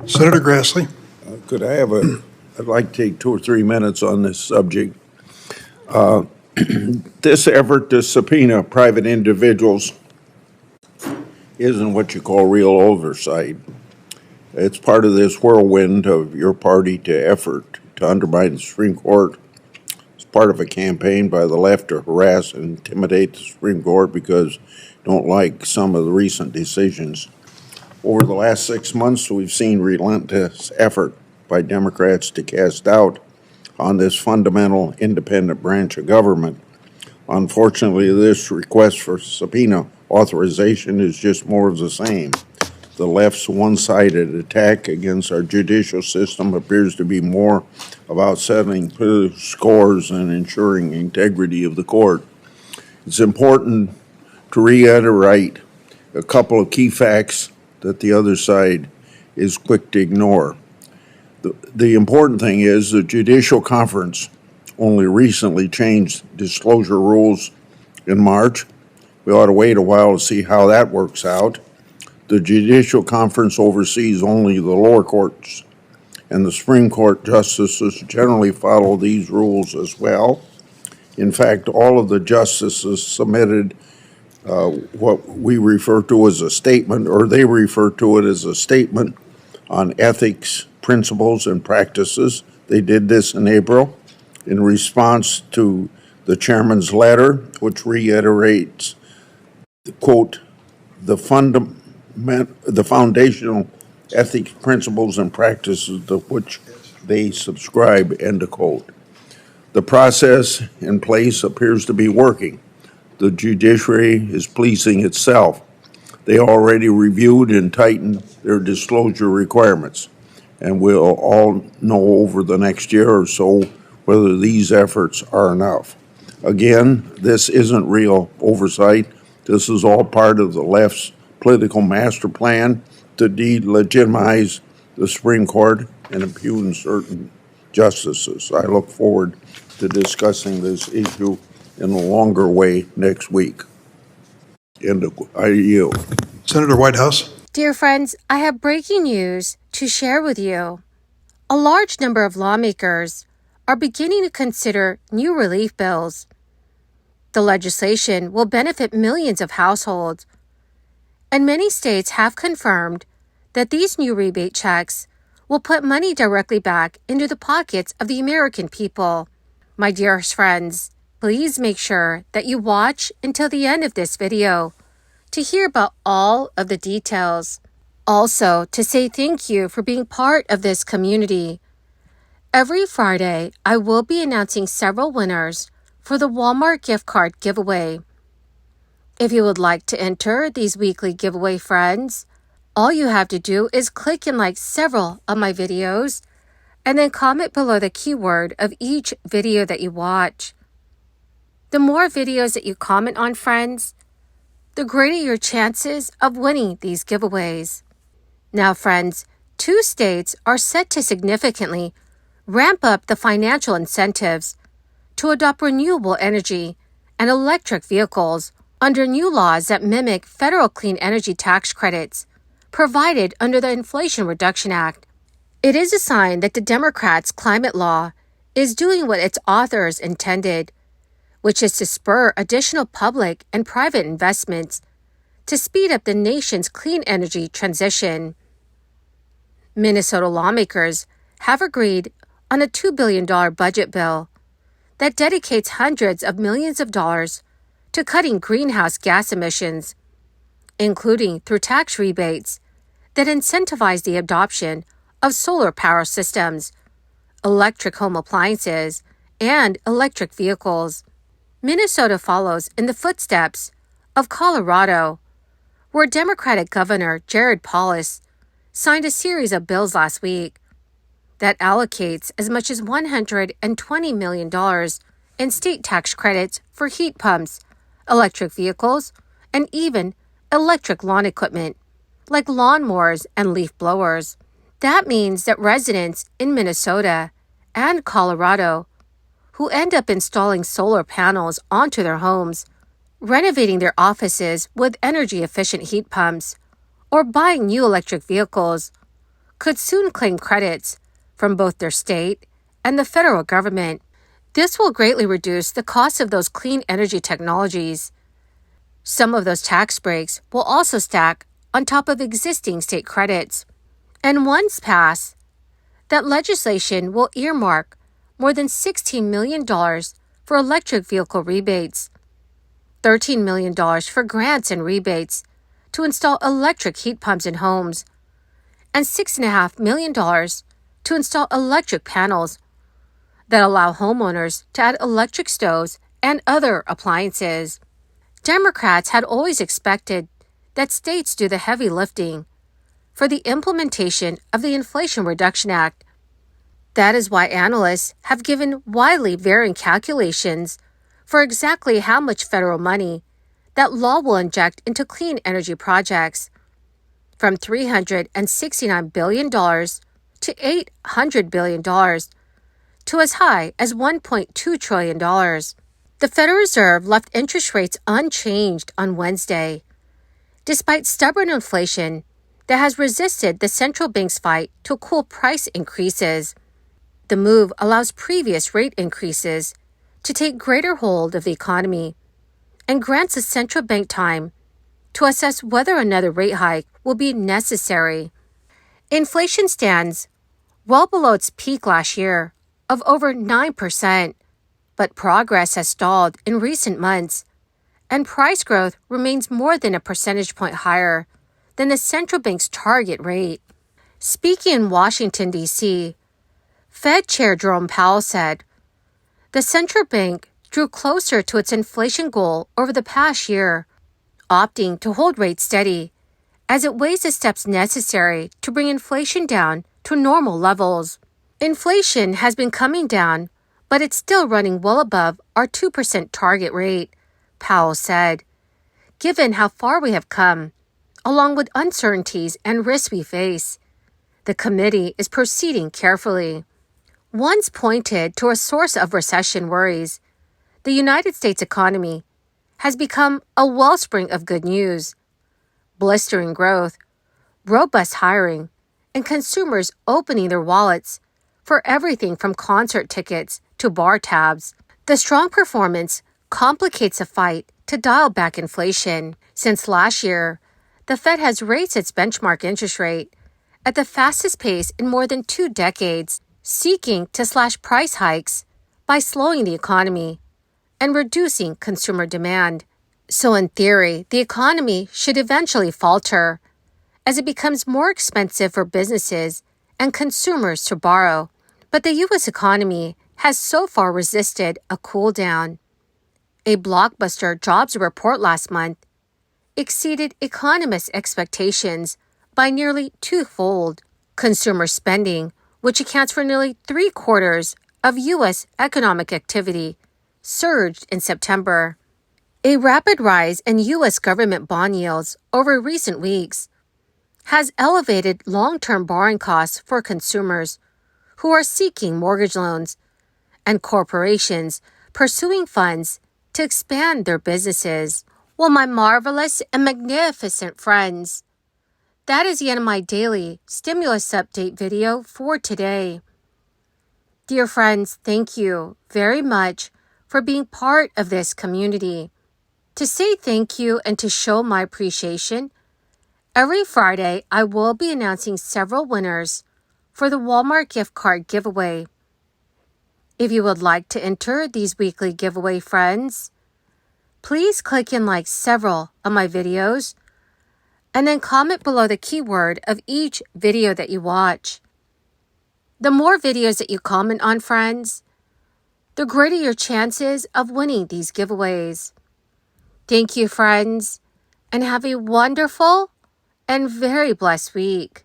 Senator Grassley. I'd like to take 2 or 3 minutes on this subject. This effort to subpoena private individuals isn't what you call real oversight. It's part of this whirlwind of your party to effort to undermine the Supreme Court. It's part of a campaign by the left to harass and intimidate the Supreme Court because they don't like some of the recent decisions. Over the last 6 months, we've seen relentless effort by Democrats to cast doubt on this fundamental independent branch of government. Unfortunately, this request for subpoena authorization is just more of the same. The left's one-sided attack against our judicial system appears to be more about settling political scores and ensuring integrity of the court. It's important to reiterate a couple of key facts that the other side is quick to ignore. The important thing is the Judicial Conference only recently changed disclosure rules in March. We ought to wait a while to see how that works out. The Judicial Conference oversees only the lower courts, and the Supreme Court justices generally follow these rules as well. In fact, all of the justices submitted what we refer to as a statement, or they refer to it as a statement on ethics, principles, and practices. They did this in April in response to the chairman's letter, which reiterates, quote, the foundational ethics, principles, and practices to which they subscribe, end of quote. The process in place appears to be working. The judiciary is policing itself. They already reviewed and tightened their disclosure requirements, and we'll all know over the next year or so whether these efforts are enough. Again, this isn't real oversight. This is all part of the left's political master plan to delegitimize the Supreme Court and impugn certain justices. I look forward to discussing this issue in a longer way next week. I yield. Senator Whitehouse. Dear friends, I have breaking news to share with you. A large number of lawmakers are beginning to consider new relief bills. The legislation will benefit millions of households, and many states have confirmed that these new rebate checks will put money directly back into the pockets of the American people. My dearest friends, please make sure that you watch until the end of this video to hear about all of the details. Also, to say thank you for being part of this community. Every Friday, I will be announcing several winners for the Walmart gift card giveaway. If you would like to enter these weekly giveaway, friends, all you have to do is click and like several of my videos and then comment below the keyword of each video that you watch. The more videos that you comment on, friends, the greater your chances of winning these giveaways. Now, friends, 2 states are set to significantly ramp up the financial incentives to adopt renewable energy and electric vehicles under new laws that mimic federal clean energy tax credits provided under the Inflation Reduction Act. It is a sign that the Democrats' climate law is doing what its authors intended, which is to spur additional public and private investments to speed up the nation's clean energy transition. Minnesota lawmakers have agreed on a $2 billion budget bill that dedicates hundreds of millions of dollars to cutting greenhouse gas emissions, including through tax rebates that incentivize the adoption of solar power systems, electric home appliances, and electric vehicles. Minnesota follows in the footsteps of Colorado, where Democratic Governor Jared Polis signed a series of bills last week that allocates as much as $120 million in state tax credits for heat pumps, electric vehicles, and even electric lawn equipment, like lawnmowers and leaf blowers. That means that residents in Minnesota and Colorado who end up installing solar panels onto their homes, renovating their offices with energy-efficient heat pumps, or buying new electric vehicles could soon claim credits from both their state and the federal government. This will greatly reduce the cost of those clean energy technologies. Some of those tax breaks will also stack on top of existing state credits. And once passed, that legislation will earmark more than $16 million for electric vehicle rebates, $13 million for grants and rebates to install electric heat pumps in homes, and $6.5 million to install electric panels that allow homeowners to add electric stoves and other appliances. Democrats had always expected that states do the heavy lifting for the implementation of the Inflation Reduction Act. That is why analysts have given widely varying calculations for exactly how much federal money that law will inject into clean energy projects, from $369 billion to $800 billion to as high as $1.2 trillion. The Federal Reserve left interest rates unchanged on Wednesday, despite stubborn inflation that has resisted the central bank's fight to cool price increases. The move allows previous rate increases to take greater hold of the economy and grants the central bank time to assess whether another rate hike will be necessary. Inflation stands well below its peak last year of over 9%, but progress has stalled in recent months, and price growth remains more than a percentage point higher than the central bank's target rate. Speaking in Washington, D.C., Fed Chair Jerome Powell said, "The central bank drew closer to its inflation goal over the past year, opting to hold rates steady as it weighs the steps necessary to bring inflation down to normal levels." Inflation has been coming down, but it's still running well above our 2% target rate, Powell said. Given how far we have come, along with uncertainties and risks we face, the committee is proceeding carefully. Once pointed to a source of recession worries, the United States economy has become a wellspring of good news. Blistering growth, robust hiring, and consumers opening their wallets for everything from concert tickets to bar tabs. The strong performance complicates the fight to dial back inflation. Since last year, the Fed has raised its benchmark interest rate at the fastest pace in more than 2 decades, seeking to slash price hikes by slowing the economy and reducing consumer demand. So in theory, the economy should eventually falter as it becomes more expensive for businesses and consumers to borrow. But the U.S. economy has so far resisted a cool down. A blockbuster jobs report last month exceeded economists' expectations by nearly twofold. Consumer spending, which accounts for nearly 3/4 of U.S. economic activity, surged in September. A rapid rise in U.S. government bond yields over recent weeks has elevated long-term borrowing costs for consumers who are seeking mortgage loans and corporations pursuing funds to expand their businesses. Well, my marvelous and magnificent friends, that is the end of my daily stimulus update video for today. Dear friends, thank you very much for being part of this community. To say thank you and to show my appreciation, every Friday I will be announcing several winners for the Walmart gift card giveaway. If you would like to enter these weekly giveaway, friends, please click and like several of my videos and then comment below the keyword of each video that you watch. The more videos that you comment on, friends, the greater your chances of winning these giveaways. Thank you, friends, and have a wonderful and very blessed week.